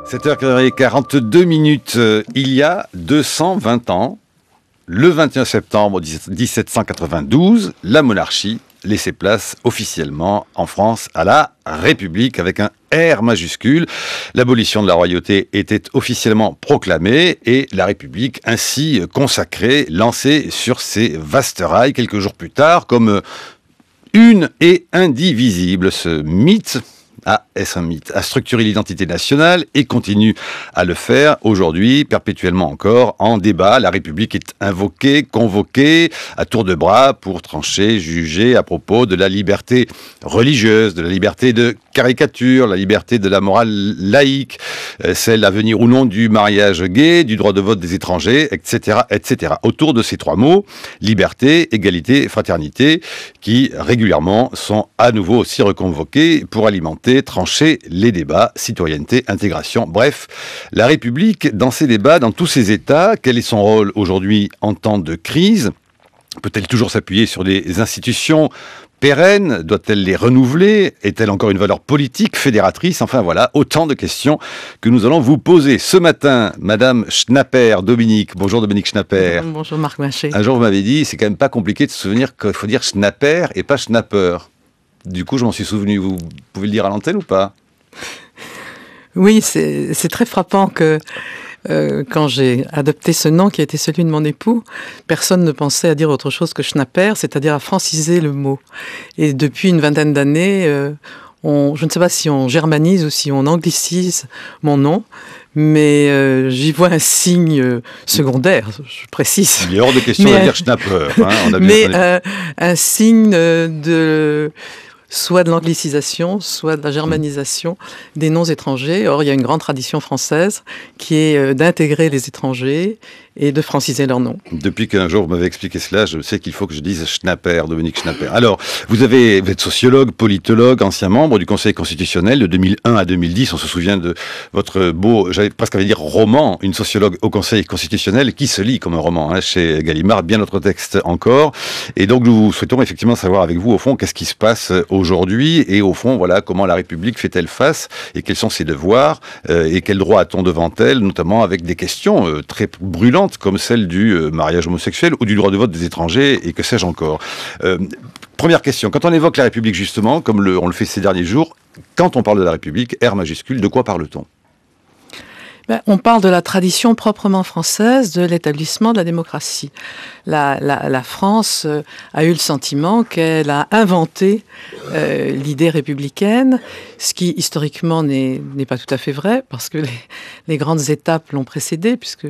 7h42, il y a 220 ans, le 21 septembre 1792, la monarchie laissait place officiellement en France à la République avec un R majuscule. L'abolition de la royauté était officiellement proclamée et la République ainsi consacrée, lancée sur ses vastes rails quelques jours plus tard comme une et indivisible. Ce mythe est un mythe, a structuré l'identité nationale et continue à le faire aujourd'hui, perpétuellement encore, en débat. La République est invoquée, convoquée à tour de bras pour trancher, juger à propos de la liberté religieuse, de la liberté de caricature, la liberté de la morale laïque, celle à venir ou non du mariage gay, du droit de vote des étrangers, etc., etc. Autour de ces trois mots, liberté, égalité, fraternité, qui régulièrement sont à nouveau aussi reconvoqués pour alimenter, trancher les débats, citoyenneté, intégration. Bref, la République, dans ses débats, dans tous ses états, quel est son rôle aujourd'hui en temps de crise ? Peut-elle toujours s'appuyer sur des institutions pérennes? Doit-elle les renouveler? Est-elle encore une valeur politique, fédératrice? Enfin voilà, autant de questions que nous allons vous poser. Ce matin, Madame Schnapper, Dominique. Bonjour Dominique Schnapper. Bonjour Marc Maché. Un jour vous m'avez dit, c'est quand même pas compliqué de se souvenir qu'il faut dire Schnapper et pas Schnapper. Du coup, je m'en suis souvenu. Vous pouvez le dire à l'antenne ou pas? Oui, c'est très frappant que quand j'ai adopté ce nom qui a été celui de mon époux, personne ne pensait à dire autre chose que Schnapper, c'est-à-dire à franciser le mot. Et depuis une vingtaine d'années, je ne sais pas si on germanise ou si on anglicise mon nom, mais j'y vois un signe secondaire, je précise. Il est hors de question de dire Schnapper. Un signe de soit de l'anglicisation, soit de la germanisation des noms étrangers. Or, il y a une grande tradition française qui est d'intégrer les étrangers et de franciser leur nom. Depuis qu'un jour vous m'avez expliqué cela, je sais qu'il faut que je dise Schnapper, Dominique Schnapper. Alors, vous êtes sociologue, politologue, ancien membre du Conseil constitutionnel de 2001 à 2010. On se souvient de votre beau, j'avais presque envie de dire roman, une sociologue au Conseil constitutionnel qui se lit comme un roman chez Gallimard, bien d'autres textes encore. Et donc, nous souhaitons effectivement savoir avec vous, au fond, qu'est-ce qui se passe aujourd'hui et au fond, voilà, comment la République fait-elle face et quels sont ses devoirs et quels droits a-t-on devant elle, notamment avec des questions très brûlantes comme celle du mariage homosexuel ou du droit de vote des étrangers et que sais-je encore. Première question, quand on évoque la République justement, comme on le fait ces derniers jours, quand on parle de la République, R majuscule, de quoi parle-t-on ? On parle de la tradition proprement française de l'établissement de la démocratie. La France a eu le sentiment qu'elle a inventé l'idée républicaine, ce qui historiquement n'est pas tout à fait vrai, parce que les grandes étapes l'ont précédée, puisque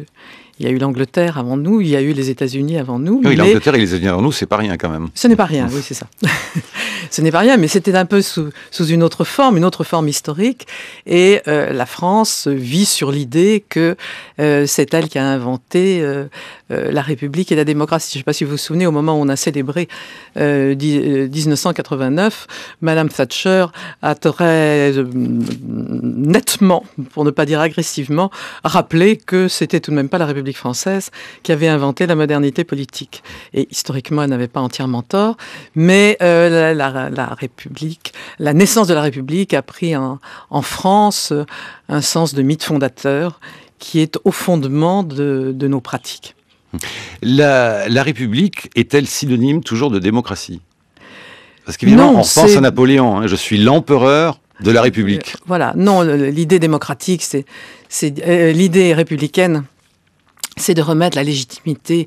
il y a eu l'Angleterre avant nous, il y a eu les États-Unis avant nous. Oui, l'Angleterre et les États-Unis avant nous, c'est pas rien quand même. Ce n'est pas rien, oui, c'est ça. Ce n'est pas rien, mais c'était un peu sous une autre forme historique. Et la France vit sur l'idée que c'est elle qui a inventé la République et la démocratie. Je ne sais pas si vous vous souvenez, au moment où on a célébré 1989, Madame Thatcher a très nettement, pour ne pas dire agressivement, rappelé que c'était tout de même pas la République française qui avait inventé la modernité politique. Et historiquement, elle n'avait pas entièrement tort, mais la République, la naissance de la République a pris en France un sens de mythe fondateur qui est au fondement de nos pratiques. La République est-elle synonyme toujours de démocratie? Parce qu'évidemment, on pense à Napoléon, je suis l'empereur de la République. Voilà, non, l'idée démocratique, l'idée républicaine, c'est de remettre la légitimité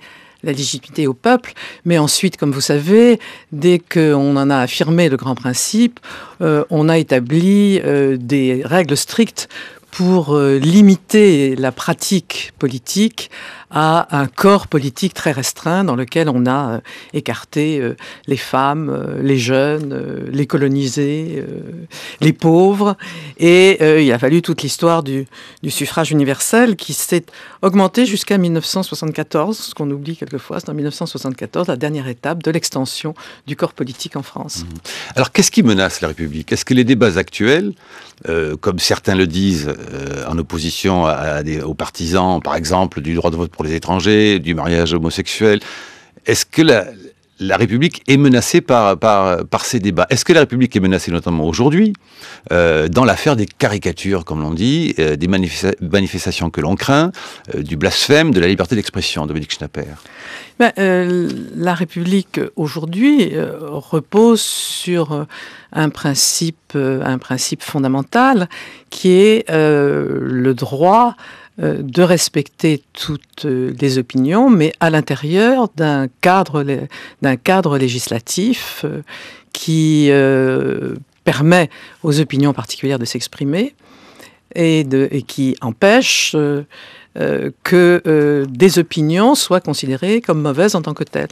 au peuple, mais ensuite, comme vous savez, dès qu'on en a affirmé le grand principe, on a établi des règles strictes pour limiter la pratique politique à un corps politique très restreint dans lequel on a écarté les femmes, les jeunes, les colonisés, les pauvres. Et il a fallu toute l'histoire du suffrage universel qui s'est augmenté jusqu'à 1974, ce qu'on oublie quelquefois, c'est en 1974 la dernière étape de l'extension du corps politique en France. Alors qu'est-ce qui menace la République? Est-ce que les débats actuels comme certains le disent, en opposition aux partisans, par exemple, du droit de vote pour les étrangers, du mariage homosexuel. Est-ce que la République est menacée par ces débats? Est-ce que la République est menacée notamment aujourd'hui dans l'affaire des caricatures, comme l'on dit, des manifestations que l'on craint, du blasphème, de la liberté d'expression, Dominique Schnapper? La République aujourd'hui repose sur un principe fondamental qui est le droit de respecter toutes les opinions, mais à l'intérieur d'un cadre législatif qui permet aux opinions particulières de s'exprimer et qui empêche que des opinions soient considérées comme mauvaises en tant que telles.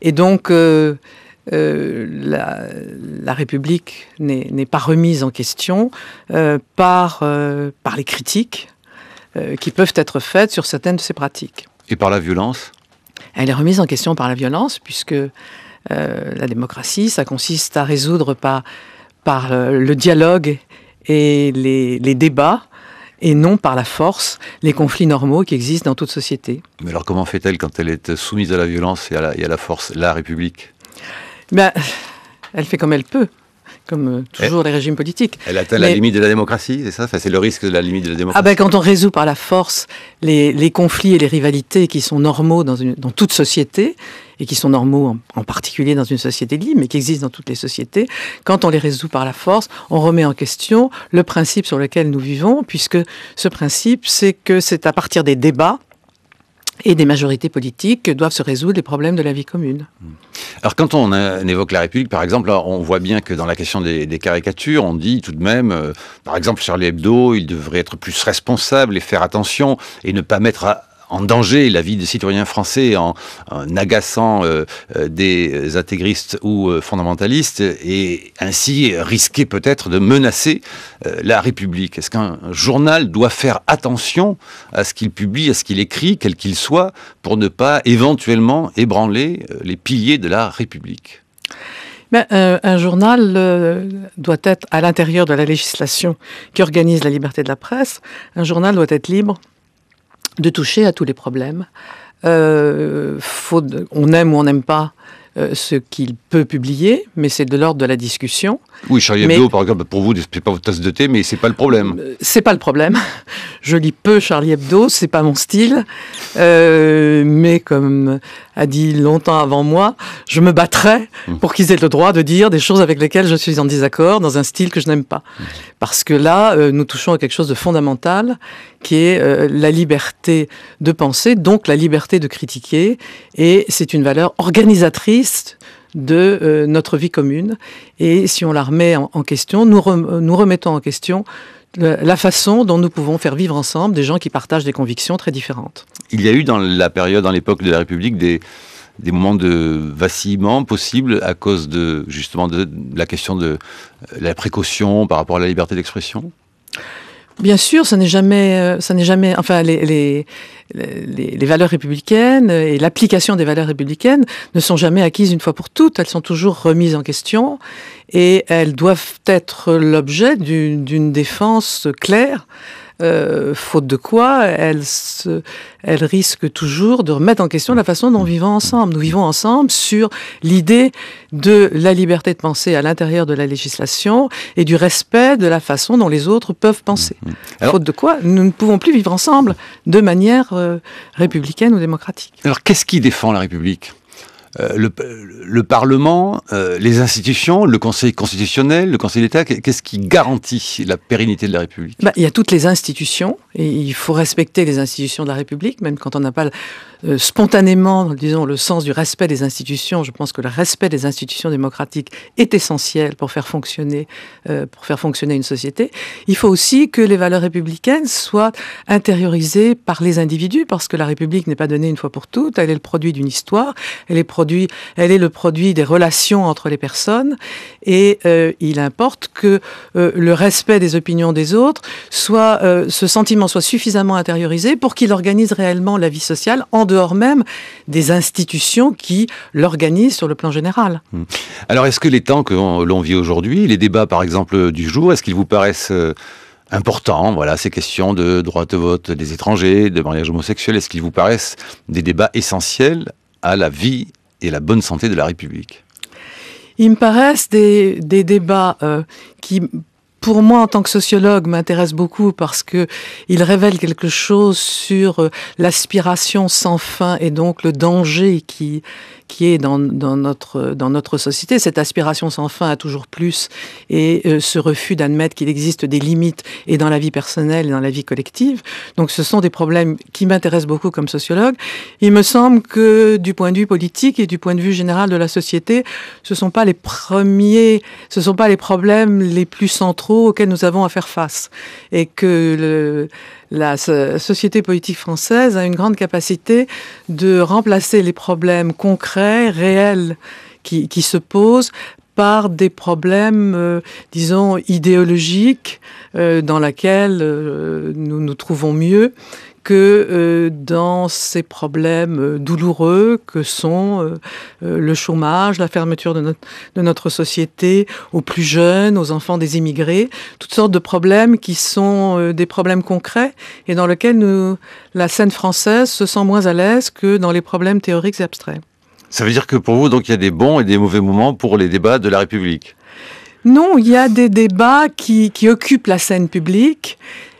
Et donc, la République n'est pas remise en question par les critiques qui peuvent être faites sur certaines de ces pratiques. Et par la violence? Elle est remise en question par la violence, puisque la démocratie, ça consiste à résoudre par le dialogue et les débats, et non par la force, les conflits normaux qui existent dans toute société. Mais alors comment fait-elle quand elle est soumise à la violence et à la force, la République? Elle fait comme elle peut. Comme toujours les régimes politiques. Elle atteint la limite de la démocratie, c'est ça? Enfin, c'est le risque de la limite de la démocratie. Quand on résout par la force les conflits et les rivalités qui sont normaux dans toute société, et qui sont normaux en particulier dans une société libre, mais qui existent dans toutes les sociétés, quand on les résout par la force, on remet en question le principe sur lequel nous vivons, puisque ce principe, c'est que c'est à partir des débats et des majorités politiques que doivent se résoudre les problèmes de la vie commune. Alors quand on évoque la République, par exemple, on voit bien que dans la question des caricatures, on dit tout de même, par exemple Charlie Hebdo, il devrait être plus responsable et faire attention et ne pas mettre en danger la vie des citoyens français en agaçant des intégristes ou fondamentalistes et ainsi risquer peut-être de menacer la République. Est-ce qu'un journal doit faire attention à ce qu'il publie, à ce qu'il écrit, quel qu'il soit, pour ne pas éventuellement ébranler les piliers de la République? Un journal doit être, à l'intérieur de la législation qui organise la liberté de la presse, un journal doit être libre de toucher à tous les problèmes. On aime ou on n'aime pas ce qu'il peut publier, mais c'est de l'ordre de la discussion. Oui, Charlie Hebdo, par exemple, pour vous, c'est pas votre tasse de thé, mais c'est pas le problème. C'est pas le problème. Je lis peu Charlie Hebdo, c'est pas mon style. Mais comme a dit longtemps avant moi, je me battrai pour qu'ils aient le droit de dire des choses avec lesquelles je suis en désaccord, dans un style que je n'aime pas. Parce que là, nous touchons à quelque chose de fondamental, qui est la liberté de penser, donc la liberté de critiquer, et c'est une valeur organisatrice de notre vie commune. Et si on la remet en question, nous remettons en question la façon dont nous pouvons faire vivre ensemble des gens qui partagent des convictions très différentes. Il y a eu dans l'époque de la République, des moments de vacillement possibles à cause justement de la question de la précaution par rapport à la liberté d'expression? Bien sûr, ça n'est jamais. Enfin, les valeurs républicaines et l'application des valeurs républicaines ne sont jamais acquises une fois pour toutes. Elles sont toujours remises en question et elles doivent être l'objet d'une défense claire. Faute de quoi, elles risquent toujours de remettre en question la façon dont nous vivons ensemble. Nous vivons ensemble sur l'idée de la liberté de penser à l'intérieur de la législation et du respect de la façon dont les autres peuvent penser. Alors, faute de quoi, nous ne pouvons plus vivre ensemble de manière républicaine ou démocratique. Alors, qu'est-ce qui défend la République ? Le Parlement, les institutions, le Conseil constitutionnel, le Conseil d'État, qu'est-ce qui garantit la pérennité de la République ? Il y a toutes les institutions, et il faut respecter les institutions de la République, même quand on n'a pas spontanément, disons, le sens du respect des institutions. Je pense que le respect des institutions démocratiques est essentiel pour faire fonctionner une société. Il faut aussi que les valeurs républicaines soient intériorisées par les individus, parce que la République n'est pas donnée une fois pour toutes, elle est le produit d'une histoire, elle est le produit des relations entre les personnes, et il importe que le respect des opinions des autres ce sentiment soit suffisamment intériorisé pour qu'il organise réellement la vie sociale, en dehors même des institutions qui l'organisent sur le plan général. Alors, est-ce que les temps que l'on vit aujourd'hui, les débats par exemple du jour, est-ce qu'ils vous paraissent importants, voilà, ces questions de droit de vote des étrangers, de mariage homosexuel, est-ce qu'ils vous paraissent des débats essentiels à la vie et la bonne santé de la République? Ils me paraissent des débats qui, pour moi, en tant que sociologue, m'intéressent beaucoup parce qu'ils révèlent quelque chose sur l'aspiration sans fin et donc le danger qui est dans notre société, cette aspiration sans fin à toujours plus et ce refus d'admettre qu'il existe des limites et dans la vie personnelle et dans la vie collective. Donc ce sont des problèmes qui m'intéressent beaucoup comme sociologue. Il me semble que du point de vue politique et du point de vue général de la société, ce sont pas les problèmes les plus centraux auxquels nous avons à faire face. Et que la société politique française a une grande capacité de remplacer les problèmes concrets, réels, qui se posent par des problèmes, disons, idéologiques, dans lesquels nous nous trouvons mieux que dans ces problèmes douloureux que sont le chômage, la fermeture de notre société aux plus jeunes, aux enfants des immigrés, toutes sortes de problèmes qui sont des problèmes concrets et dans lesquels la scène française se sent moins à l'aise que dans les problèmes théoriques et abstraits. Ça veut dire que pour vous, donc, il y a des bons et des mauvais moments pour les débats de la République? Non, il y a des débats qui occupent la scène publique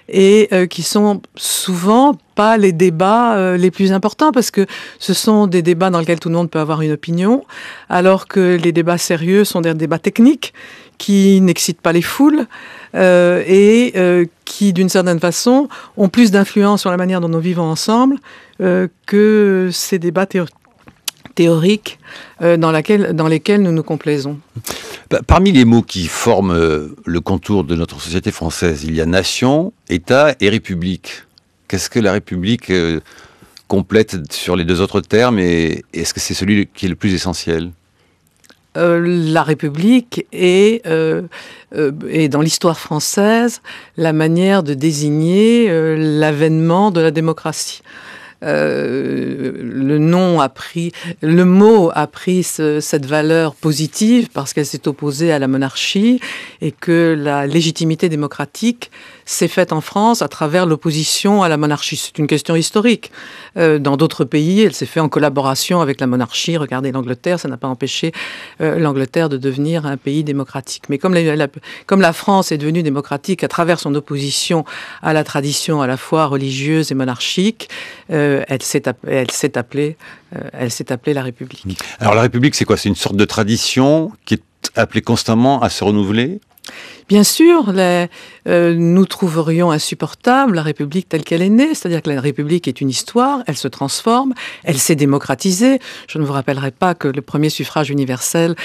et qui sont souvent pas les débats les plus importants parce que ce sont des débats dans lesquels tout le monde peut avoir une opinion, alors que les débats sérieux sont des débats techniques qui n'excitent pas les foules et qui, d'une certaine façon, ont plus d'influence sur la manière dont nous vivons ensemble que ces débats théoriques dans lesquels nous nous complaisons. Parmi les mots qui forment le contour de notre société française, il y a nation, État et République. Qu'est-ce que la République complète sur les deux autres termes et est-ce que c'est celui qui est le plus essentiel? La République est dans l'histoire française la manière de désigner l'avènement de la démocratie. Le mot a pris cette valeur positive parce qu'elle s'est opposée à la monarchie et que la légitimité démocratique s'est faite en France à travers l'opposition à la monarchie. C'est une question historique. Dans d'autres pays, elle s'est faite en collaboration avec la monarchie. Regardez l'Angleterre, ça n'a pas empêché l'Angleterre de devenir un pays démocratique. Mais comme la France est devenue démocratique à travers son opposition à la tradition à la fois religieuse et monarchique, elle s'est appelée la République. Alors la République, c'est quoi? C'est une sorte de tradition qui est appelée constamment à se renouveler? Bien sûr, nous trouverions insupportable la République telle qu'elle est née, c'est-à-dire que la République est une histoire, elle se transforme, elle s'est démocratisée. Je ne vous rappellerai pas que le premier suffrage universel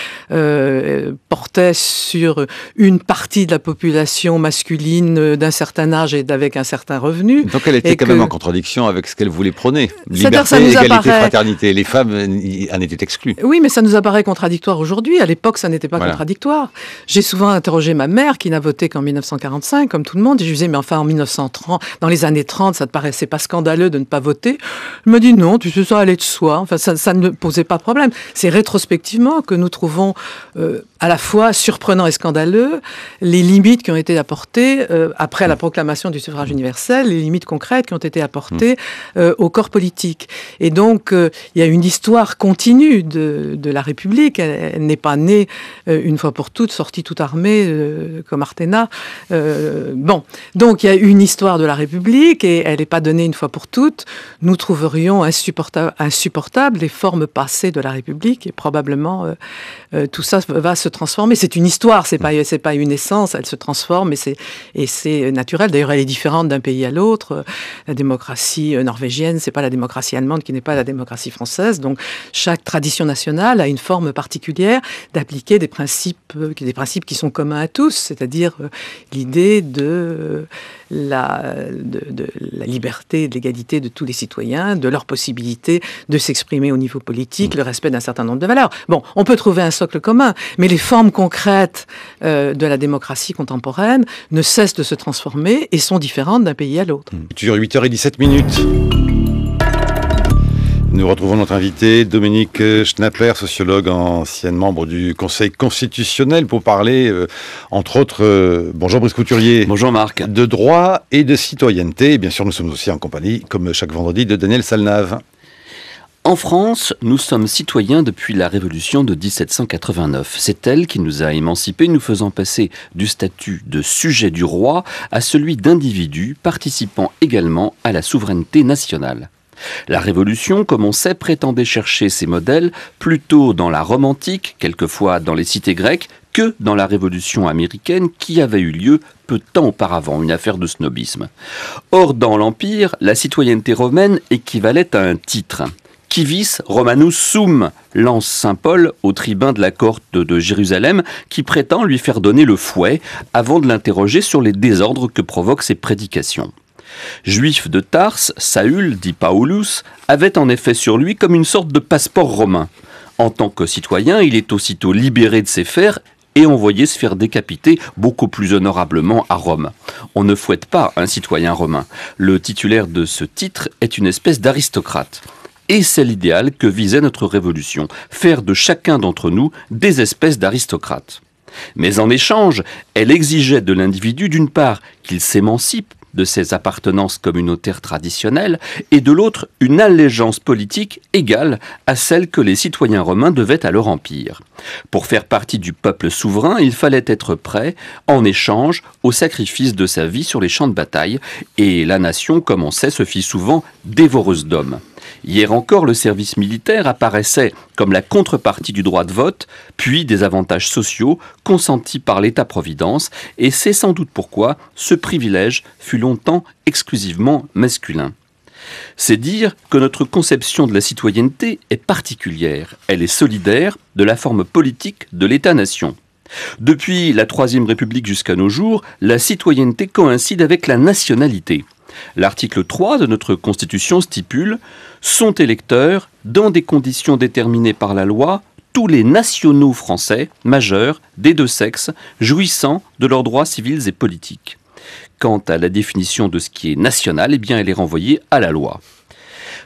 portait sur une partie de la population masculine d'un certain âge et avec un certain revenu. Donc elle était quand même en contradiction avec ce qu'elle voulait prôner. Liberté, égalité, fraternité. Les femmes en étaient exclues. Oui, mais ça nous apparaît contradictoire aujourd'hui. À l'époque, ça n'était pas contradictoire. J'ai souvent interrogé ma mère, qui n'a voté qu'en 1945, comme tout le monde, et je lui disais, mais enfin, en 1930, dans les années 30, ça te paraissait pas scandaleux de ne pas voter? Elle me dit, non, tu sais, ça allait de soi. Enfin, ça ne posait pas de problème. C'est rétrospectivement que nous trouvons à la fois surprenant et scandaleux les limites qui ont été apportées après la proclamation du suffrage universel, les limites concrètes qui ont été apportées au corps politique. Et donc, il y a une histoire continue de la République. Elle n'est pas née une fois pour toutes, sortie toute armée comme Artena. Donc il y a une histoire de la République et elle n'est pas donnée une fois pour toutes. Nous trouverions insupportables les formes passées de la République et probablement tout ça va se transformer. C'est une histoire, c'est pas une essence, elle se transforme et c'est naturel. D'ailleurs, elle est différente d'un pays à l'autre. La démocratie norvégienne, c'est pas la démocratie allemande qui n'est pas la démocratie française. Donc chaque tradition nationale a une forme particulière d'appliquer des principes qui sont communs à tous. c'est-à-dire l'idée de la liberté et de l'égalité de tous les citoyens, de leur possibilité de s'exprimer au niveau politique, le respect d'un certain nombre de valeurs. Bon, on peut trouver un socle commun, mais les formes concrètes de la démocratie contemporaine ne cessent de se transformer et sont différentes d'un pays à l'autre. Culture, 8h17. Nous retrouvons notre invité, Dominique Schnapper, sociologue, ancienne membre du Conseil constitutionnel, pour parler, entre autres, bonjour Brice Couturier. Bonjour Marc. De droit et de citoyenneté. Et bien sûr, nous sommes aussi en compagnie, comme chaque vendredi, de Daniel Salnave. En France, nous sommes citoyens depuis la Révolution de 1789. C'est elle qui nous a émancipés, nous faisant passer du statut de sujet du roi à celui d'individu, participant également à la souveraineté nationale. La Révolution, comme on sait, prétendait chercher ses modèles plutôt dans la Rome antique, quelquefois dans les cités grecques, que dans la Révolution américaine qui avait eu lieu peu de temps auparavant, une affaire de snobisme. Or, dans l'Empire, la citoyenneté romaine équivalait à un titre. Civis Romanus sum, lance saint Paul au tribun de la cohorte de Jérusalem qui prétend lui faire donner le fouet avant de l'interroger sur les désordres que provoquent ses prédications. Juif de Tarse, Saül, dit Paulus, avait en effet sur lui comme une sorte de passeport romain. En tant que citoyen, il est aussitôt libéré de ses fers et envoyé se faire décapiter beaucoup plus honorablement à Rome. On ne fouette pas un citoyen romain. Le titulaire de ce titre est une espèce d'aristocrate. Et c'est l'idéal que visait notre Révolution, faire de chacun d'entre nous des espèces d'aristocrates. Mais en échange, elle exigeait de l'individu d'une part qu'il s'émancipe de ses appartenances communautaires traditionnelles, et de l'autre, une allégeance politique égale à celle que les citoyens romains devaient à leur empire. Pour faire partie du peuple souverain, il fallait être prêt, en échange, au sacrifice de sa vie sur les champs de bataille, et la nation, comme on sait, se fit souvent dévoreuse d'hommes. Hier encore, le service militaire apparaissait comme la contrepartie du droit de vote, puis des avantages sociaux consentis par l'État-providence, et c'est sans doute pourquoi ce privilège fut longtemps exclusivement masculin. C'est dire que notre conception de la citoyenneté est particulière, elle est solidaire de la forme politique de l'État-nation. Depuis la Troisième République jusqu'à nos jours, la citoyenneté coïncide avec la nationalité. L'article 3 de notre Constitution stipule « Sont électeurs, dans des conditions déterminées par la loi, tous les nationaux français, majeurs, des deux sexes, jouissant de leurs droits civils et politiques. » Quant à la définition de ce qui est national, eh bien elle est renvoyée à la loi.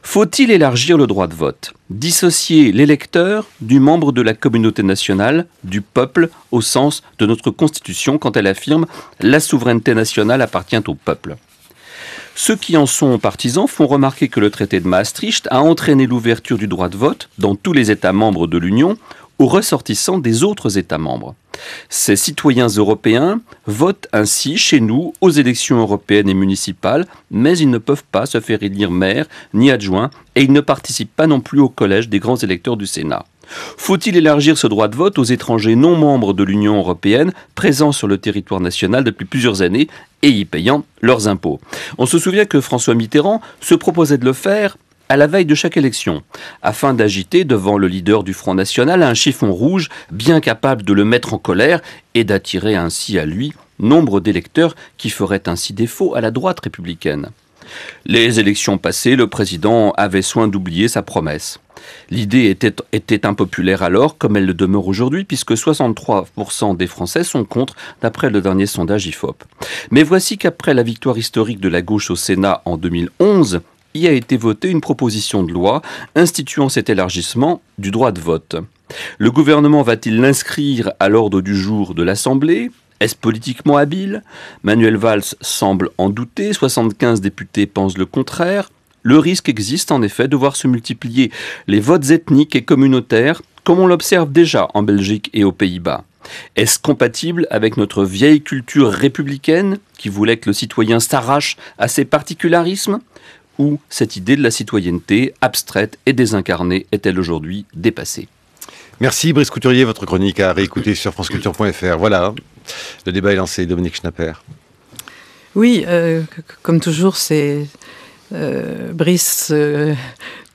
Faut-il élargir le droit de vote? Dissocier l'électeur du membre de la communauté nationale, du peuple, au sens de notre Constitution quand elle affirme « La souveraineté nationale appartient au peuple ». Ceux qui en sont partisans font remarquer que le traité de Maastricht a entraîné l'ouverture du droit de vote dans tous les États membres de l'Union aux ressortissants des autres États membres. Ces citoyens européens votent ainsi chez nous aux élections européennes et municipales, mais ils ne peuvent pas se faire élire maire ni adjoint et ils ne participent pas non plus au collège des grands électeurs du Sénat. Faut-il élargir ce droit de vote aux étrangers non membres de l'Union européenne, présents sur le territoire national depuis plusieurs années et y payant leurs impôts? On se souvient que François Mitterrand se proposait de le faire à la veille de chaque élection, afin d'agiter devant le leader du Front National un chiffon rouge bien capable de le mettre en colère et d'attirer ainsi à lui nombre d'électeurs qui feraient ainsi défaut à la droite républicaine. Les élections passées, le président avait soin d'oublier sa promesse. L'idée était impopulaire alors, comme elle le demeure aujourd'hui, puisque 63% des Français sont contre, d'après le dernier sondage IFOP. Mais voici qu'après la victoire historique de la gauche au Sénat en 2011, il a été votée une proposition de loi instituant cet élargissement du droit de vote. Le gouvernement va-t-il l'inscrire à l'ordre du jour de l'Assemblée ? Est-ce politiquement habile? Manuel Valls semble en douter, 75 députés pensent le contraire. Le risque existe en effet de voir se multiplier les votes ethniques et communautaires, comme on l'observe déjà en Belgique et aux Pays-Bas. Est-ce compatible avec notre vieille culture républicaine qui voulait que le citoyen s'arrache à ses particularismes? Ou cette idée de la citoyenneté abstraite et désincarnée est-elle aujourd'hui dépassée? Merci Brice Couturier, votre chronique à réécouter sur franceculture.fr. Voilà, le débat est lancé. Dominique Schnapper. Oui, comme toujours, c'est Brice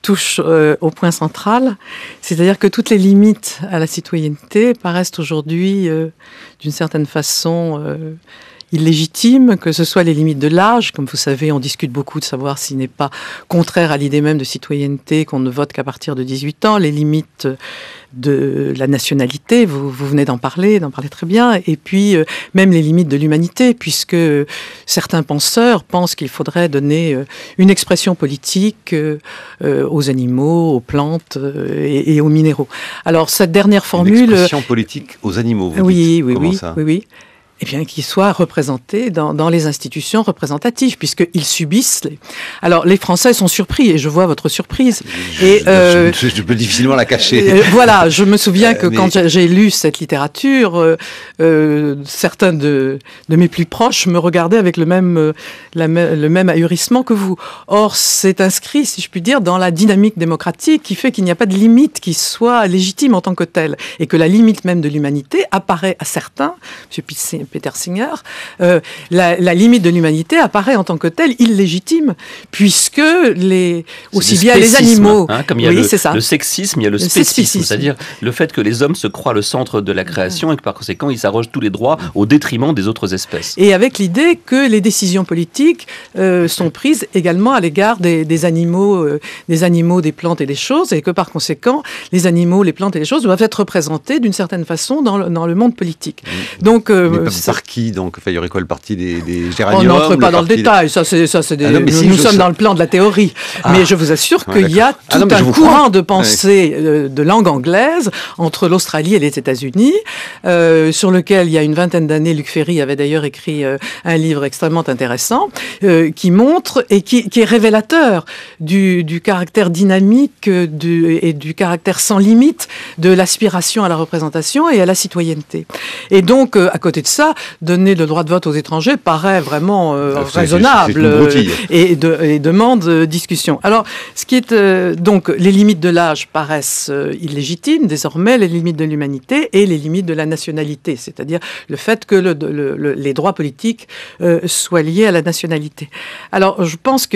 touche au point central, c'est-à-dire que toutes les limites à la citoyenneté paraissent aujourd'hui, d'une certaine façon, illégitimes, que ce soit les limites de l'âge. Comme vous savez, on discute beaucoup de savoir s'il n'est pas contraire à l'idée même de citoyenneté qu'on ne vote qu'à partir de 18 ans, les limites de la nationalité, vous venez d'en parler très bien, et puis même les limites de l'humanité, puisque certains penseurs pensent qu'il faudrait donner une expression politique aux animaux, aux plantes et aux minéraux. Alors cette dernière formule... Une expression politique aux animaux, vous dites. Oui. Eh bien, qu'ils soient représentés dans les institutions représentatives, puisqu'ils subissent les... Alors, les Français sont surpris, et je vois votre surprise. Je peux difficilement la cacher. Voilà, je me souviens que quand j'ai lu cette littérature, certains de mes plus proches me regardaient avec le même ahurissement que vous. Or, c'est inscrit, si je puis dire, dans la dynamique démocratique qui fait qu'il n'y a pas de limite qui soit légitime en tant que telle, et que la limite même de l'humanité apparaît à certains, M. Peter Singer, la limite de l'humanité apparaît en tant que telle illégitime, puisque aussi bien les animaux... Comme il y a le sexisme, il y a le spécisme, c'est-à-dire le fait que les hommes se croient le centre de la création et que par conséquent ils s'arrogent tous les droits au détriment des autres espèces. Et avec l'idée que les décisions politiques sont prises également à l'égard des animaux, des plantes et des choses, et que par conséquent les animaux, les plantes et les choses doivent être représentés d'une certaine façon dans le monde politique. Donc par qui donc? Enfin, il y aurait quoi, le parti des géraniums? On n'entre pas dans le détail, nous sommes dans le plan de la théorie. Mais je vous assure qu'il y a tout un courant de pensée de langue anglaise entre l'Australie et les États-Unis, sur lequel il y a une vingtaine d'années, Luc Ferry avait d'ailleurs écrit un livre extrêmement intéressant qui montre et qui est révélateur du caractère dynamique et du caractère sans limite de l'aspiration à la représentation et à la citoyenneté. Et donc, à côté de ça, donner le droit de vote aux étrangers paraît vraiment raisonnable et demande discussion. Alors, ce qui est donc les limites de l'âge paraissent illégitimes désormais, les limites de l'humanité et les limites de la nationalité, c'est-à-dire le fait que les droits politiques soient liés à la nationalité. Alors, je pense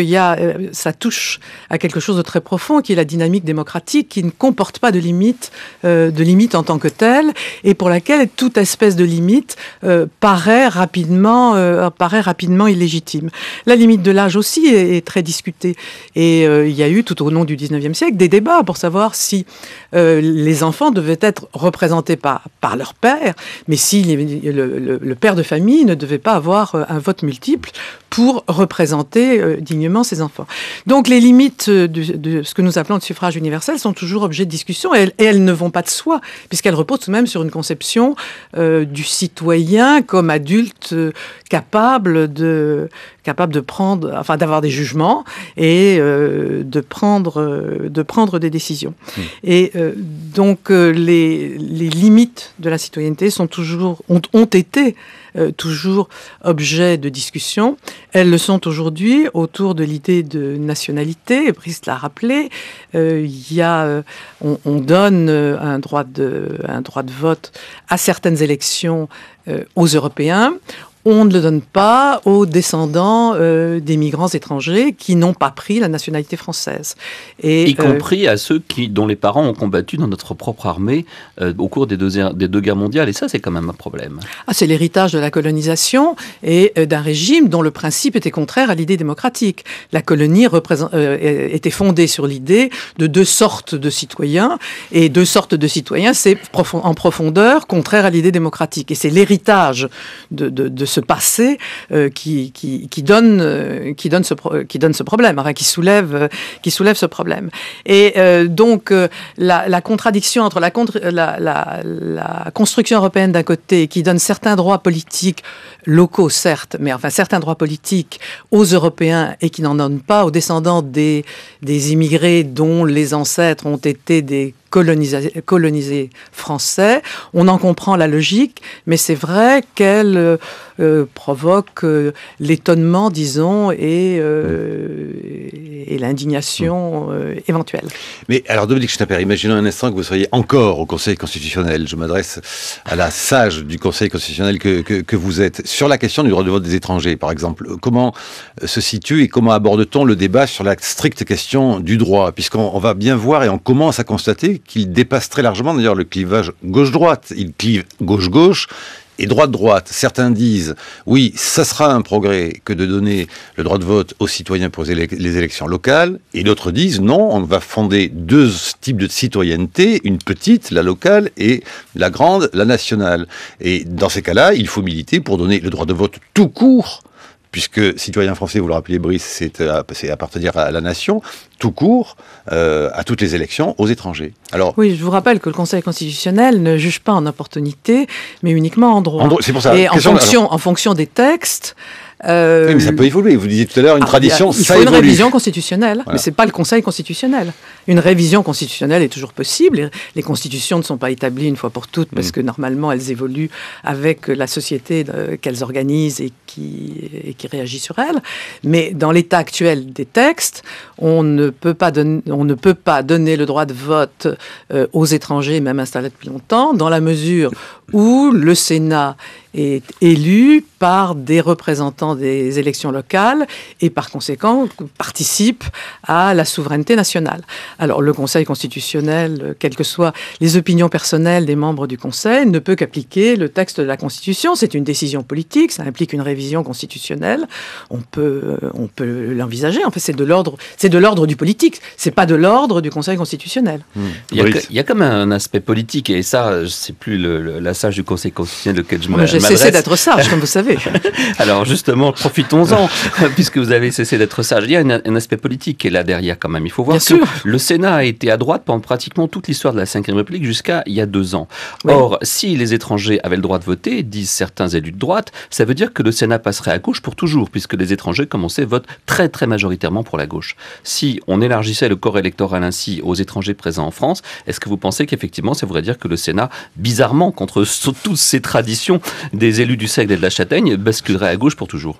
ça touche à quelque chose de très profond, qui est la dynamique démocratique, qui ne comporte pas de limite en tant que telle, et pour laquelle toute espèce de limite paraît rapidement illégitime. La limite de l'âge aussi est très discutée. Et il y a eu tout au long du XIXe siècle des débats pour savoir si les enfants devaient être représentés par leur père, mais si le père de famille ne devait pas avoir un vote multiple pour représenter dignement ses enfants. Donc les limites de ce que nous appelons le suffrage universel sont toujours objet de discussion, et elles ne vont pas de soi, puisqu'elles reposent tout de même sur une conception du citoyen comme adulte capable de prendre, enfin d'avoir des jugements et de prendre des décisions. Et donc les limites de la citoyenneté ont été toujours objet de discussion. Elles le sont aujourd'hui autour de l'idée de nationalité. Brice l'a rappelé. On donne un droit de vote à certaines élections aux Européens. On ne le donne pas aux descendants des migrants étrangers qui n'ont pas pris la nationalité française. Y compris à ceux dont les parents ont combattu dans notre propre armée au cours des deux guerres mondiales. Et ça, c'est quand même un problème. C'est l'héritage de la colonisation et d'un régime dont le principe était contraire à l'idée démocratique. La colonie était fondée sur l'idée de deux sortes de citoyens. Et deux sortes de citoyens, c'est en profondeur contraire à l'idée démocratique. Et c'est l'héritage de ce passé qui donne ce problème, qui soulève ce problème. Et donc la contradiction entre la construction européenne d'un côté, qui donne certains droits politiques locaux certes, mais enfin certains droits politiques aux Européens et qui n'en donne pas aux descendants des immigrés dont les ancêtres ont été des colonisés français. On en comprend la logique, mais c'est vrai qu'elle provoque l'étonnement, disons, et l'indignation éventuelle. Mais alors, Dominique Schnapper, imaginons un instant que vous soyez encore au Conseil constitutionnel. Je m'adresse à la sage du Conseil constitutionnel que vous êtes. Sur la question du droit de vote des étrangers, par exemple, comment se situe et comment aborde-t-on le débat sur la stricte question du droit? Puisqu'on va bien voir et on commence à constater qu'il dépasse très largement d'ailleurs le clivage gauche-droite. Il clive gauche-gauche et droite-droite. Certains disent, oui, ça sera un progrès que de donner le droit de vote aux citoyens pour les élections locales, et d'autres disent, non, on va fonder deux types de citoyenneté, une petite, la locale, et la grande, la nationale. Et dans ces cas-là, il faut militer pour donner le droit de vote tout court, puisque citoyen français, vous le rappelez, Brice, c'est appartenir à la nation, tout court, à toutes les élections, aux étrangers. Alors, oui, je vous rappelle que le Conseil constitutionnel ne juge pas en opportunité, mais uniquement en droit. C'est pour ça. Et en fonction des textes... oui, mais ça peut évoluer. Vous disiez tout à l'heure, une tradition, ça évolue. Il faut une révision constitutionnelle, voilà. Mais ce n'est pas le Conseil constitutionnel. Une révision constitutionnelle est toujours possible. Les constitutions ne sont pas établies une fois pour toutes, parce que normalement, elles évoluent avec la société qu'elles organisent et qui réagit sur elles. Mais dans l'état actuel des textes, on ne peut pas donner le droit de vote aux étrangers, même installés depuis longtemps, dans la mesure où le Sénat est élu par des représentants des élections locales et par conséquent participe à la souveraineté nationale. Alors le Conseil constitutionnel, quelles que soient les opinions personnelles des membres du Conseil, ne peut qu'appliquer le texte de la Constitution. C'est une décision politique, ça implique une révision constitutionnelle. On peut l'envisager. En fait, c'est de l'ordre du politique. C'est pas de l'ordre du Conseil constitutionnel. Il y a comme un aspect politique, et ça, c'est plus la sage du Conseil constitutionnel auquel je m'adresse. J'ai cessé d'être sage, comme vous savez. Alors justement, profitons-en, puisque vous avez cessé d'être sage. Il y a un aspect politique qui est là derrière quand même. Il faut voir que le Sénat a été à droite pendant pratiquement toute l'histoire de la Ve République jusqu'à il y a 2 ans. Oui. Or, si les étrangers avaient le droit de voter, disent certains élus de droite, ça veut dire que le Sénat passerait à gauche pour toujours, puisque les étrangers, comme on sait, votent très très majoritairement pour la gauche. Si on élargissait le corps électoral ainsi aux étrangers présents en France, est-ce que vous pensez qu'effectivement ça voudrait dire que le Sénat, bizarrement, contre toutes ces traditions des élus du Seigle et de la Châtaigne, basculerait à gauche pour toujours?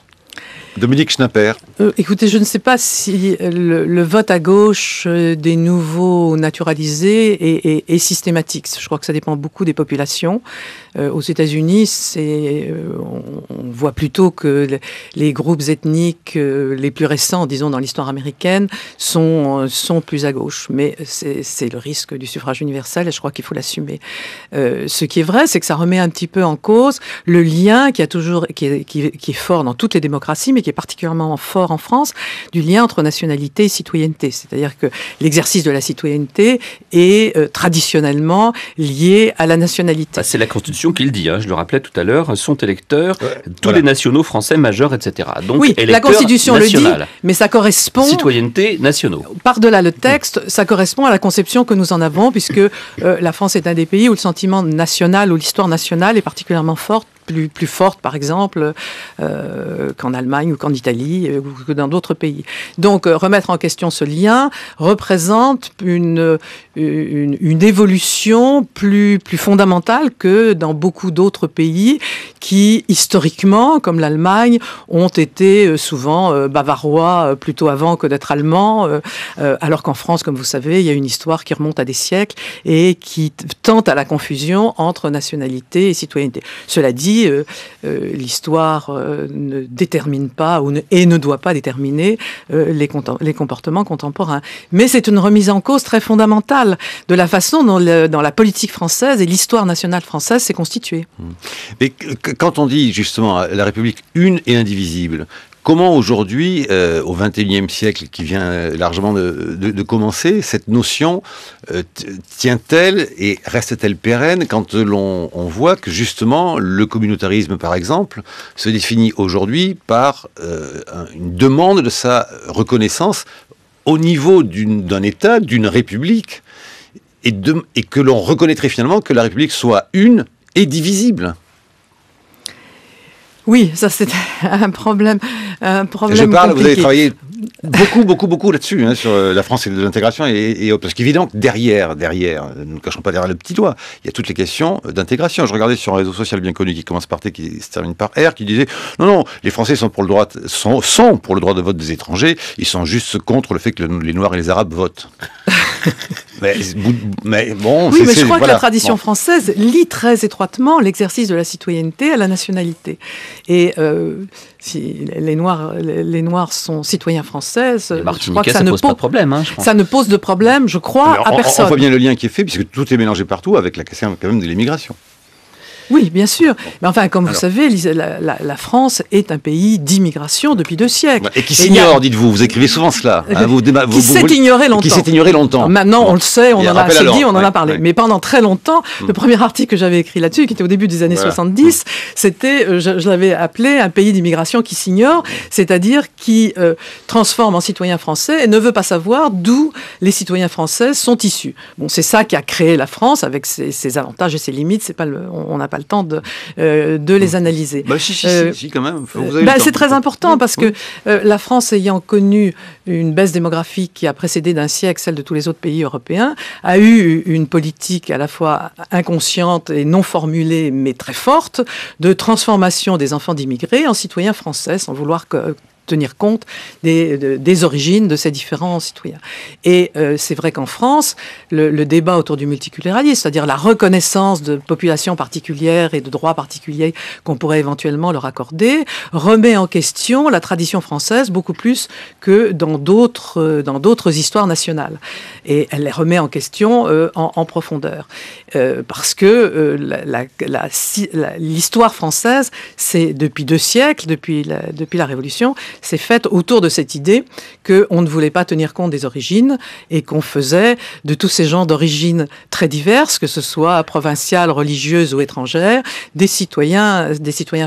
Dominique Schnapper. Écoutez, je ne sais pas si le vote à gauche des nouveaux naturalisés est systématique. Je crois que ça dépend beaucoup des populations. Aux États-Unis, on voit plutôt que les groupes ethniques les plus récents, disons dans l'histoire américaine, sont plus à gauche. Mais c'est le risque du suffrage universel et je crois qu'il faut l'assumer. Ce qui est vrai, c'est que ça remet un petit peu en cause le lien qui est fort dans toutes les démocraties, mais qui est particulièrement fort en France, du lien entre nationalité et citoyenneté. C'est-à-dire que l'exercice de la citoyenneté est traditionnellement lié à la nationalité. C'est la Constitution qui le dit, je le rappelais tout à l'heure, sont électeurs tous les nationaux français majeurs, etc. Donc, oui, la Constitution national, le dit, mais ça correspond... Citoyenneté nationaux. Par-delà le texte, ça correspond à la conception que nous en avons, puisque la France est un des pays où le sentiment national, où l'histoire nationale est particulièrement forte, plus forte, par exemple, qu'en Allemagne ou qu'en Italie ou que dans d'autres pays. Donc, remettre en question ce lien représente une évolution plus fondamentale que dans beaucoup d'autres pays qui, historiquement, comme l'Allemagne, ont été souvent bavarois plutôt avant que d'être allemands, alors qu'en France, comme vous savez, il y a une histoire qui remonte à des siècles et qui tente à la confusion entre nationalité et citoyenneté. Cela dit, l'histoire ne détermine pas et ne doit pas déterminer les comportements contemporains. Mais c'est une remise en cause très fondamentale de la façon dont la politique française et l'histoire nationale française s'est constituée. Mais quand on dit justement la République une et indivisible, comment aujourd'hui, au XXIe siècle qui vient largement de commencer, cette notion tient-elle et reste-t-elle pérenne quand on voit que justement le communautarisme, par exemple, se définit aujourd'hui par une demande de sa reconnaissance au niveau d'un État, d'une République, et que l'on reconnaîtrait finalement que la République soit une et divisible? Oui, ça c'est un problème vous avez travaillé beaucoup là-dessus, hein, sur la France et l'intégration. Parce qu'évidemment, derrière, nous ne cachons pas derrière le petit doigt, il y a toutes les questions d'intégration. Je regardais sur un réseau social bien connu qui commence par T, qui se termine par R, qui disait non, les Français sont pour le droit de vote des étrangers, ils sont juste contre le fait que les Noirs et les Arabes votent. mais bon, oui, mais je crois que la tradition française lie très étroitement l'exercice de la citoyenneté à la nationalité. Et si les Noirs sont citoyens français, je crois que ça ne pose pas de problème. Hein, ça ne pose de problème, je crois, à personne. On voit bien le lien qui est fait, puisque tout est mélangé partout avec la question quand même de l'immigration. Oui, bien sûr. Mais enfin, comme vous savez, la France est un pays d'immigration depuis 2 siècles. Et qui s'ignore, dites-vous. Vous écrivez souvent cela. Hein, qui s'est ignoré longtemps. Qui s'est ignoré longtemps. Maintenant, on le sait, on en a assez dit, on en a parlé. Ouais. Mais pendant très longtemps, le premier article que j'avais écrit là-dessus, qui était au début des années 70, c'était, je l'avais appelé un pays d'immigration qui s'ignore, c'est-à-dire qui transforme en citoyen français et ne veut pas savoir d'où les citoyens français sont issus. Bon, c'est ça qui a créé la France, avec ses avantages et ses limites. C'est pas on n'a pas le temps de les analyser. Si, quand même. C'est très important parce que la France, ayant connu une baisse démographique qui a précédé d'un siècle celle de tous les autres pays européens, a eu une politique à la fois inconsciente et non formulée, mais très forte, de transformation des enfants d'immigrés en citoyens français, sans vouloir tenir compte des origines de ces différents citoyens. Et c'est vrai qu'en France, le débat autour du multiculturalisme, c'est-à-dire la reconnaissance de populations particulières et de droits particuliers qu'on pourrait éventuellement leur accorder, remet en question la tradition française beaucoup plus que dans d'autres histoires nationales. Et elle les remet en question en profondeur. Parce que l'histoire française, c'est depuis 2 siècles, depuis la Révolution, s'est faite autour de cette idée qu'on ne voulait pas tenir compte des origines et qu'on faisait de tous ces gens d'origines très diverses, que ce soit provinciales, religieuses ou étrangères, des citoyens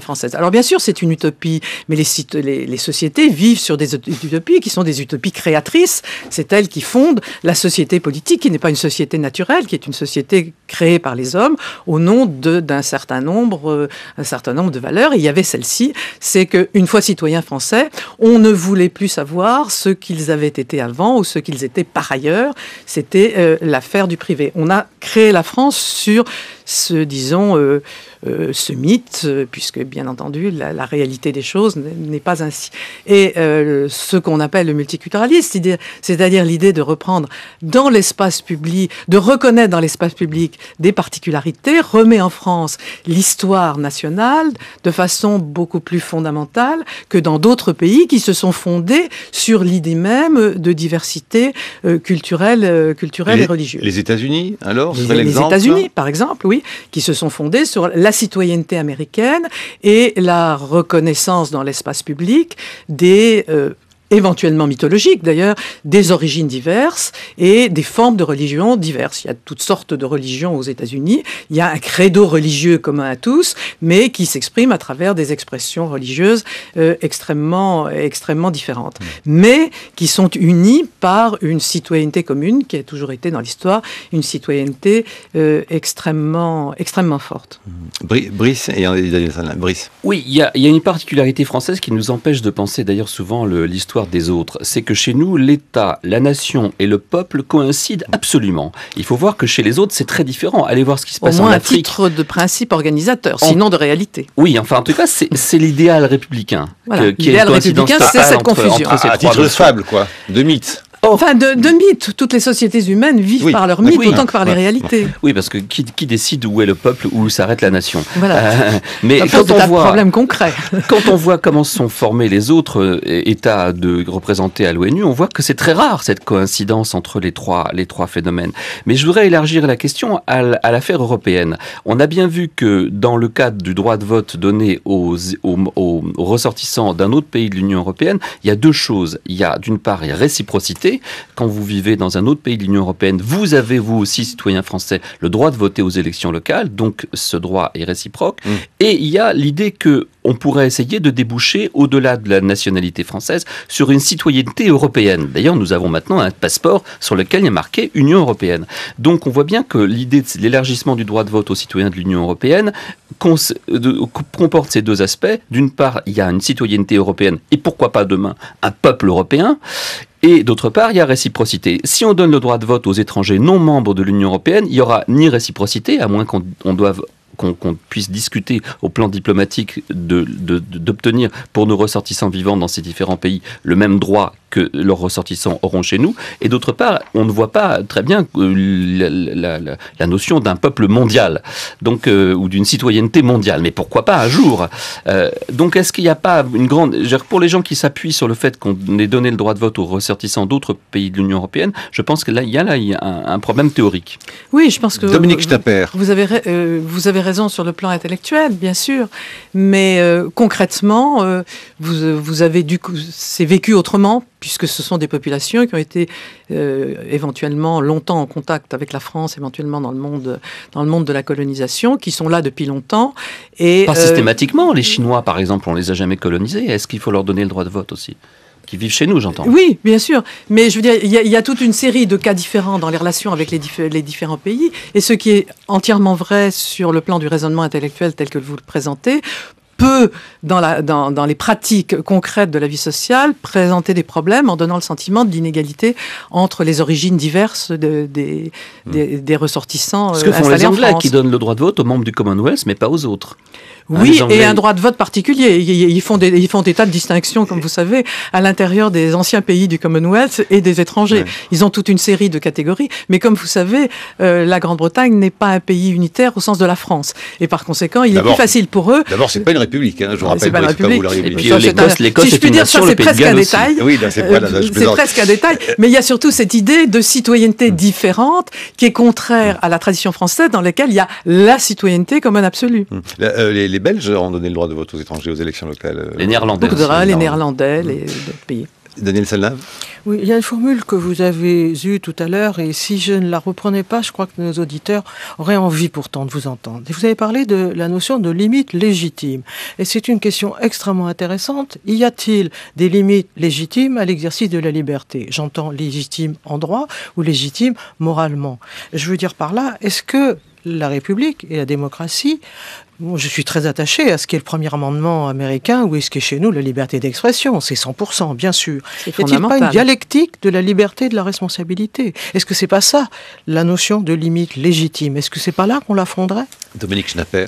françaises. Alors bien sûr, c'est une utopie, mais les sociétés vivent sur des utopies qui sont des utopies créatrices. C'est elles qui fondent la société politique, qui n'est pas une société naturelle, qui est une société créée par les hommes au nom d'un certain nombre de valeurs. Et il y avait celle-ci, c'est qu'une fois citoyens français, on ne voulait plus savoir ce qu'ils avaient été avant ou ce qu'ils étaient par ailleurs. C'était l'affaire du privé. On a créé la France sur ce mythe, puisque bien entendu la réalité des choses n'est pas ainsi. Et ce qu'on appelle le multiculturalisme, c'est-à-dire l'idée de reprendre dans l'espace public, de reconnaître dans l'espace public des particularités, remet en France l'histoire nationale de façon beaucoup plus fondamentale que dans d'autres pays qui se sont fondés sur l'idée même de diversité culturelle et religieuse. Les États-Unis, alors, les États-Unis, par exemple, oui, qui se sont fondés sur la citoyenneté américaine et la reconnaissance dans l'espace public des éventuellement mythologiques d'ailleurs, des origines diverses et des formes de religion diverses. Il y a toutes sortes de religions aux États-Unis. Il y a un credo religieux commun à tous, mais qui s'exprime à travers des expressions religieuses extrêmement différentes, mais qui sont unies par une citoyenneté commune qui a toujours été dans l'histoire une citoyenneté extrêmement forte. Brice et Daniel Salin. Brice. Oui, il y a une particularité française qui nous empêche de penser d'ailleurs souvent l'histoire des autres, c'est que chez nous, l'État, la nation et le peuple coïncident absolument. Il faut voir que chez les autres, c'est très différent. Allez voir ce qui se passe en Afrique. Au moins un titre de principe organisateur, sinon de réalité. Oui, enfin, en tout cas, c'est l'idéal républicain. Voilà. L'idéal républicain, c'est cette confusion. À titre de fable, quoi, de mythe. Enfin, de mythes. Toutes les sociétés humaines vivent par leurs mythes autant que par les réalités. Oui, parce que qui décide où est le peuple, où s'arrête la nation. Voilà. Mais quand on voit problème concret. Quand on voit comment sont formés les autres États représentés à l'ONU, on voit que c'est très rare cette coïncidence entre les trois phénomènes. Mais je voudrais élargir la question à l'affaire européenne. On a bien vu que dans le cadre du droit de vote donné aux ressortissants d'un autre pays de l'Union européenne, il y a 2 choses. Il y a d'une part réciprocité. réciprocité. Quand vous vivez dans un autre pays de l'Union européenne, vous avez, vous aussi, citoyen français, le droit de voter aux élections locales, donc ce droit est réciproque. Et il y a l'idée que on pourrait essayer de déboucher, au-delà de la nationalité française, sur une citoyenneté européenne. D'ailleurs, nous avons maintenant un passeport sur lequel il y a marqué Union européenne. Donc, on voit bien que l'idée de l'élargissement du droit de vote aux citoyens de l'Union européenne comporte ces deux aspects. D'une part, il y a une citoyenneté européenne, et pourquoi pas demain, un peuple européen. Et d'autre part, il y a réciprocité. Si on donne le droit de vote aux étrangers non membres de l'Union européenne, il n'y aura ni réciprocité, à moins qu'on puisse discuter au plan diplomatique d'obtenir pour nos ressortissants vivants dans ces différents pays le même droit que leurs ressortissants auront chez nous. Et d'autre part, on ne voit pas très bien la notion d'un peuple mondial, donc, ou d'une citoyenneté mondiale. Mais pourquoi pas un jour donc est-ce qu'il n'y a pas une grande... Pour les gens qui s'appuient sur le fait qu'on ait donné le droit de vote aux ressortissants d'autres pays de l'Union européenne, je pense que là, il y a un problème théorique. Oui, je pense que... Dominique Schnapper. Vous avez raison sur le plan intellectuel, bien sûr, mais concrètement, vous avez c'est vécu autrement, puisque ce sont des populations qui ont été éventuellement longtemps en contact avec la France, éventuellement dans le monde de la colonisation, qui sont là depuis longtemps. Et, pas systématiquement, les Chinois, par exemple, on les a jamais colonisés. Est-ce qu'il faut leur donner le droit de vote aussi ? Qui vivent chez nous, j'entends. Oui, bien sûr. Mais je veux dire, il y a toute une série de cas différents dans les relations avec les différents pays. Et ce qui est entièrement vrai sur le plan du raisonnement intellectuel tel que vous le présentez, peut, dans les pratiques concrètes de la vie sociale, présenter des problèmes en donnant le sentiment de l'inégalité entre les origines diverses des ressortissants Ce que font les Anglais, France. Qui donnent le droit de vote aux membres du Commonwealth, mais pas aux autres. Oui, et un droit de vote particulier. Ils font des tas de distinctions, comme vous savez, à l'intérieur des anciens pays du Commonwealth et des étrangers. Ouais. Ils ont toute une série de catégories. Mais comme vous savez, la Grande-Bretagne n'est pas un pays unitaire au sens de la France. Et par conséquent, il est plus facile pour eux... D'abord, c'est pas une république, hein, je vous rappelle. C'est pas une république. Et puis l'Écosse si je puis dire, ça c'est presque un détail. Oui, c'est presque un détail. Mais il y a surtout cette idée de citoyenneté différente qui est contraire à la tradition française dans laquelle il y a la citoyenneté comme un absolu. Les Belges ont donné le droit de vote aux étrangers aux élections locales. Les Néerlandais. Les Néerlandais, les d'autres pays. Daniel Salnave. Oui, il y a une formule que vous avez eue tout à l'heure, et si je ne la reprenais pas, je crois que nos auditeurs auraient envie pourtant de vous entendre. Et vous avez parlé de la notion de limite légitime. Et c'est une question extrêmement intéressante. Y a-t-il des limites légitimes à l'exercice de la liberté ? J'entends légitime en droit ou légitime moralement. Je veux dire par là, est-ce que la République et la démocratie... Je suis très attaché à ce qu'est le premier amendement américain, ou est-ce qu'est chez nous la liberté d'expression. C'est 100%, bien sûr. Y a-t-il pas une dialectique de la liberté et de la responsabilité ? Est-ce que c'est pas ça, la notion de limite légitime ? Est-ce que c'est pas là qu'on la fonderait ? Dominique Schnapper.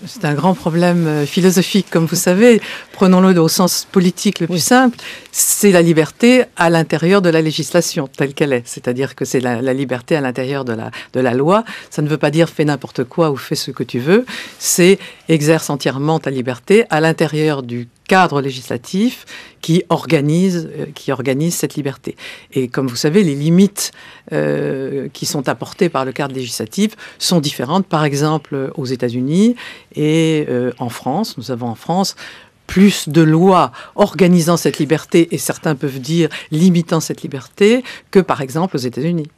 C'est un grand problème philosophique, comme vous savez. Prenons-le au sens politique le plus simple. C'est la liberté à l'intérieur de la législation, telle qu'elle est. C'est-à-dire que c'est la liberté à l'intérieur de la loi. Ça ne veut pas dire fais n'importe quoi ou fais ce que tu veux. C'est exerce entièrement ta liberté à l'intérieur du cadre législatif qui organise cette liberté. Et comme vous savez, les limites qui sont apportées par le cadre législatif sont différentes. Par exemple, aux États-Unis et en France, nous avons en France plus de lois organisant cette liberté, et certains peuvent dire limitant cette liberté, que par exemple aux États-Unis.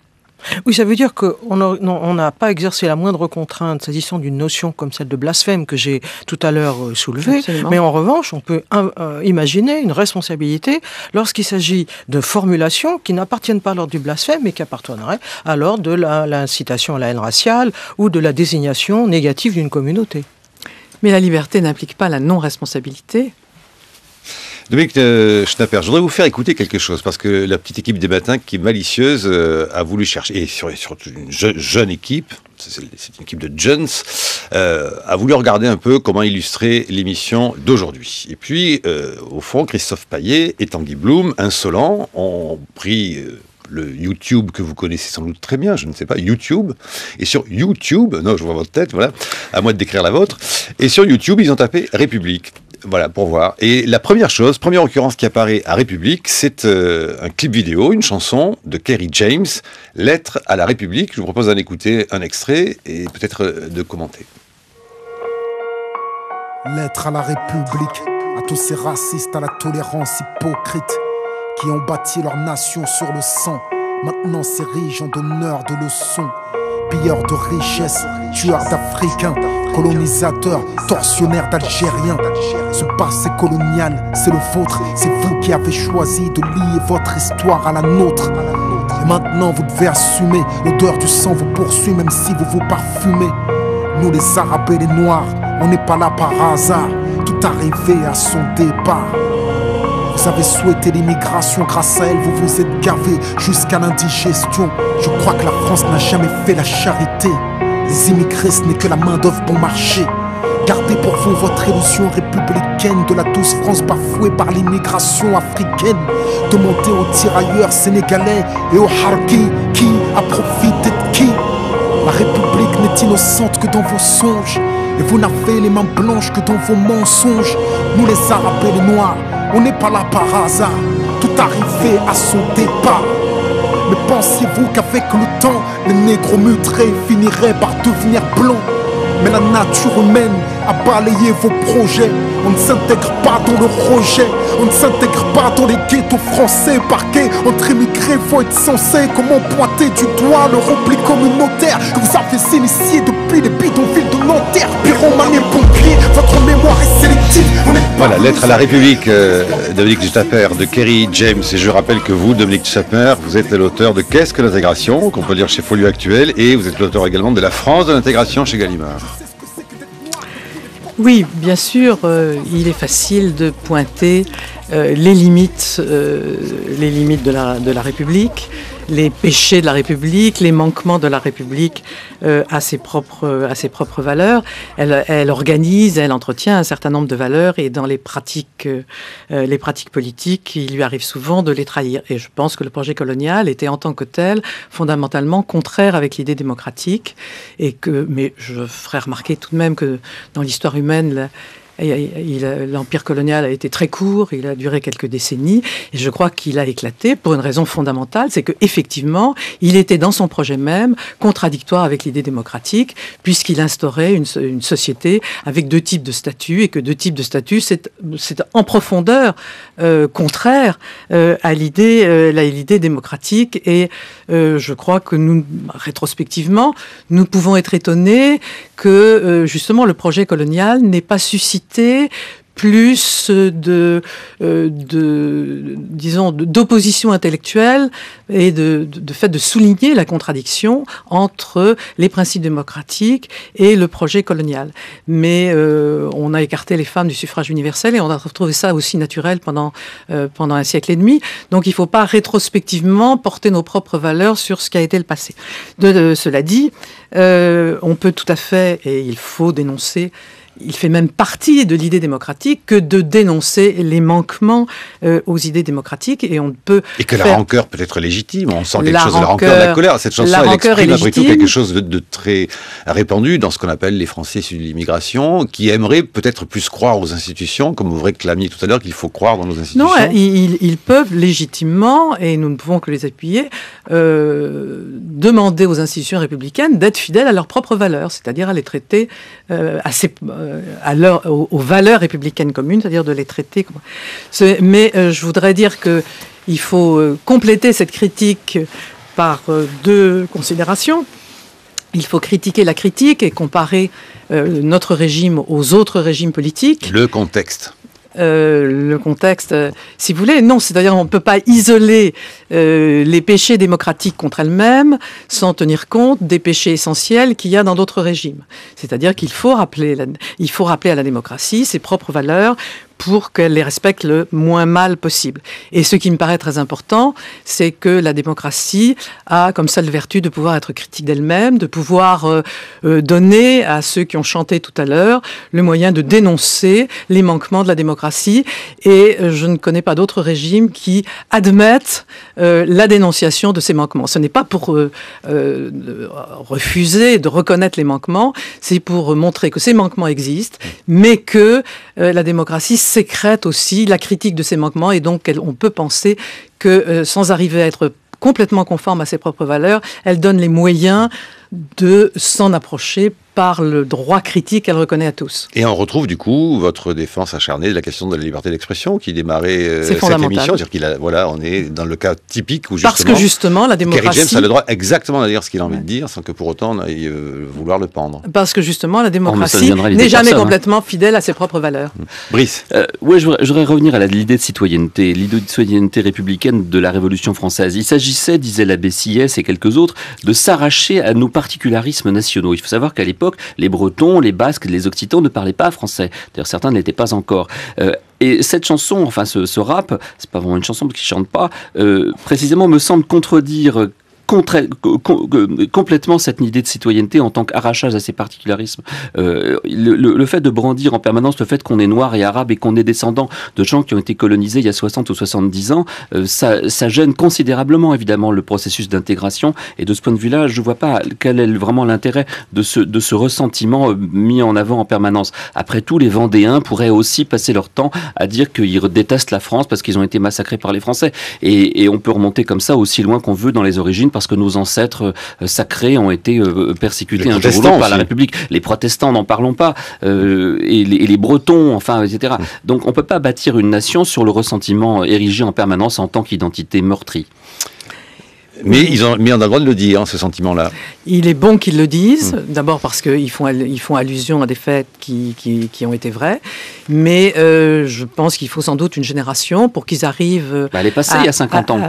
Oui, ça veut dire qu'on n'a pas exercé la moindre contrainte s'agissant d'une notion comme celle de blasphème que j'ai tout à l'heure soulevée. Absolument. Mais en revanche, on peut imaginer une responsabilité lorsqu'il s'agit de formulations qui n'appartiennent pas à l'ordre du blasphème, mais qui appartiendraient à l'ordre de l'incitation à la haine raciale ou de la désignation négative d'une communauté. Mais la liberté n'implique pas la non-responsabilité. Dominique Schnapper, je voudrais vous faire écouter quelque chose, parce que la petite équipe des matins qui est malicieuse a voulu chercher, et surtout une jeune équipe, c'est une équipe de jeunes, a voulu regarder un peu comment illustrer l'émission d'aujourd'hui. Et puis, au fond, Christophe Payet et Tanguy Bloom, insolents, ont pris... le YouTube que vous connaissez sans doute très bien, je ne sais pas, YouTube. Et sur YouTube, non, je vois votre tête, voilà, à moi de décrire la vôtre. Et sur YouTube, ils ont tapé République. Voilà, pour voir. Et la première occurrence qui apparaît à République, c'est un clip vidéo, une chanson de Kerry James, Lettre à la République. Je vous propose d'en écouter un extrait et peut-être de commenter. Lettre à la République, à tous ces racistes, à la tolérance hypocrite. qui ont bâti leur nation sur le sang, maintenant s'érigent en donneurs de leçons. Pilleurs de richesses, tueurs d'Africains, colonisateurs, tortionnaires d'Algériens. Ce passé colonial, c'est le vôtre. C'est vous qui avez choisi de lier votre histoire à la nôtre. Et maintenant vous devez assumer, l'odeur du sang vous poursuit même si vous vous parfumez. Nous les Arabes et les Noirs, on n'est pas là par hasard. Tout arrivé à son départ. Vous avez souhaité l'immigration, grâce à elle vous vous êtes gavé jusqu'à l'indigestion. Je crois que la France n'a jamais fait la charité. Les immigrés ce n'est que la main d'œuvre bon marché. Gardez pour vous votre illusion républicaine de la douce France bafouée par l'immigration africaine. Demandez aux tirailleurs sénégalais et aux harkis qui a profité de qui. La République n'est innocente que dans vos songes, et vous n'avez les mains blanches que dans vos mensonges. Nous les Arabes et les Noirs, on n'est pas là par hasard. Tout arrivé à son départ. Mais pensez-vous qu'avec le temps, les négros mutrés finiraient par devenir blancs? Mais la nature humaine a balayé vos projets. On ne s'intègre pas dans le rejet. On ne s'intègre pas dans les ghettos français. Parqués entre immigrés, faut être censé. Comment pointer du doigt le repli communautaire que vous avez initié depuis les bidonvilles de Nanterre? Pyromane et pompiers, votre mémoire est sélective. Voilà, lettre à la République, Dominique Dussapère, de Kerry James. Et je rappelle que vous, Dominique Dussapère, vous êtes l'auteur de Qu'est-ce que l'intégration, qu'on peut lire chez Folio Actuel, et vous êtes l'auteur également de La France de l'intégration chez Gallimard. Oui, bien sûr, il est facile de pointer les limites de la République, les péchés de la République, les manquements de la République à ses propres valeurs. Elle organise, elle entretient un certain nombre de valeurs, et dans les pratiques politiques, il lui arrive souvent de les trahir. Et je pense que le projet colonial était en tant que tel fondamentalement contraire avec l'idée démocratique, mais je ferai remarquer tout de même que dans l'histoire humaine, l'empire colonial a été très court, il a duré quelques décennies, et je crois qu'il a éclaté pour une raison fondamentale, c'est qu'effectivement, il était dans son projet même contradictoire avec l'idée démocratique, puisqu'il instaurait une société avec deux types de statuts, et que deux types de statuts, c'est en profondeur contraire à l'idée démocratique. Et je crois que nous, rétrospectivement, nous pouvons être étonnés que justement le projet colonial n'ait pas suscité plus d'opposition intellectuelle et de fait de souligner la contradiction entre les principes démocratiques et le projet colonial. Mais on a écarté les femmes du suffrage universel, et on a retrouvé ça aussi naturel pendant un siècle et demi. Donc il ne faut pas rétrospectivement porter nos propres valeurs sur ce qui a été le passé. Cela dit, on peut tout à fait, et il faut dénoncer, il fait même partie de l'idée démocratique que de dénoncer les manquements aux idées démocratiques, et on ne peut et que la rancœur peut être légitime. On sent quelque chose de la rancœur, de la colère. Cette chanson, elle exprime après tout quelque chose de très répandu dans ce qu'on appelle les Français issus de l'immigration, qui aimeraient peut-être plus croire aux institutions, comme vous réclamiez tout à l'heure qu'il faut croire dans nos institutions. Non, ils peuvent légitimement, et nous ne pouvons que les appuyer, demander aux institutions républicaines d'être fidèles à leurs propres valeurs, c'est-à-dire à les traiter aux valeurs républicaines communes, c'est-à-dire de les traiter. Mais je voudrais dire qu'il faut compléter cette critique par deux considérations. Il faut critiquer la critique et comparer notre régime aux autres régimes politiques. Le contexte. Le contexte, si vous voulez, non, c'est-à-dire on ne peut pas isoler les péchés démocratiques contre elles-mêmes sans tenir compte des péchés essentiels qu'il y a dans d'autres régimes. C'est-à-dire qu'il faut rappeler à la démocratie ses propres valeurs pour qu'elle les respecte le moins mal possible. Et ce qui me paraît très important, c'est que la démocratie a comme seule vertu de pouvoir être critique d'elle-même, de pouvoir donner à ceux qui ont chanté tout à l'heure le moyen de dénoncer les manquements de la démocratie. Et je ne connais pas d'autres régimes qui admettent la dénonciation de ces manquements. Ce n'est pas pour refuser de reconnaître les manquements, c'est pour montrer que ces manquements existent, mais que la démocratie sécrète aussi la critique de ces manquements, et donc on peut penser que sans arriver à être complètement conforme à ses propres valeurs, elle donne les moyens de s'en approcher par le droit critique qu'elle reconnaît à tous. Et on retrouve du coup votre défense acharnée de la question de la liberté d'expression qui démarrait cette émission. C'est-à-dire on est dans le cas typique où parce que justement la démocratie... Kerry James a le droit exactement de dire ce qu'il a envie de dire sans que pour autant on aille vouloir le pendre. Parce que justement la démocratie n'est jamais complètement fidèle à ses propres valeurs. Brice. Oui, je voudrais revenir à l'idée de citoyenneté républicaine de la Révolution française. Il s'agissait, disait l'abbé Sieyès et quelques autres, de s'arracher à nos particularismes nationaux. Il faut savoir qu'à l'époque, les Bretons, les Basques, les Occitans ne parlaient pas français. D'ailleurs, certains ne l'étaient pas encore. Et cette chanson, enfin ce rap, c'est pas vraiment une chanson parce qu'ils chantent pas, précisément me semble contredire complètement cette idée de citoyenneté en tant qu'arrachage à ces particularismes. Le fait de brandir en permanence le fait qu'on est noir et arabe et qu'on est descendant de gens qui ont été colonisés il y a 60 ou 70 ans, ça gêne considérablement évidemment le processus d'intégration, et de ce point de vue-là, je ne vois pas quel est vraiment l'intérêt de ce ressentiment mis en avant en permanence. Après tout, les Vendéens pourraient aussi passer leur temps à dire qu'ils détestent la France parce qu'ils ont été massacrés par les Français, et on peut remonter comme ça aussi loin qu'on veut dans les origines, parce que nos ancêtres sacrés ont été persécutés un jour ou l'autre par la République. Les protestants, n'en parlons pas, et les Bretons, enfin, etc. Donc on ne peut pas bâtir une nation sur le ressentiment érigé en permanence en tant qu'identité meurtrie. Mais on a le droit de le dire, ce sentiment-là. Il est bon qu'ils le disent, d'abord parce qu'ils font allusion à des faits qui ont été vrais, mais je pense qu'il faut sans doute une génération pour qu'ils arrivent... elle est passée il y a 50 ans.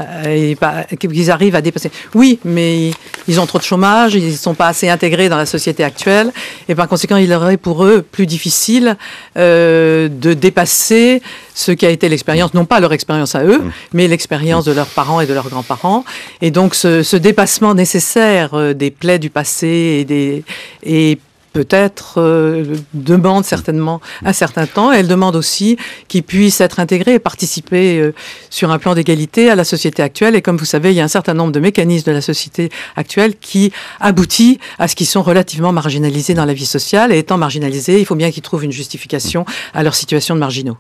Qu'ils arrivent à dépasser. Oui, mais ils ont trop de chômage, ils ne sont pas assez intégrés dans la société actuelle, et par conséquent, il aurait pour eux plus difficile de dépasser ce qui a été l'expérience, non pas leur expérience à eux, mais l'expérience de leurs parents et de leurs grands-parents. Et donc ce dépassement nécessaire des plaies du passé et peut-être demande certainement un certain temps. Elle demande aussi qu'ils puissent être intégrés et participer sur un plan d'égalité à la société actuelle. Et comme vous savez, il y a un certain nombre de mécanismes de la société actuelle qui aboutit à ce qu'ils sont relativement marginalisés dans la vie sociale. Et étant marginalisés, il faut bien qu'ils trouvent une justification à leur situation de marginaux.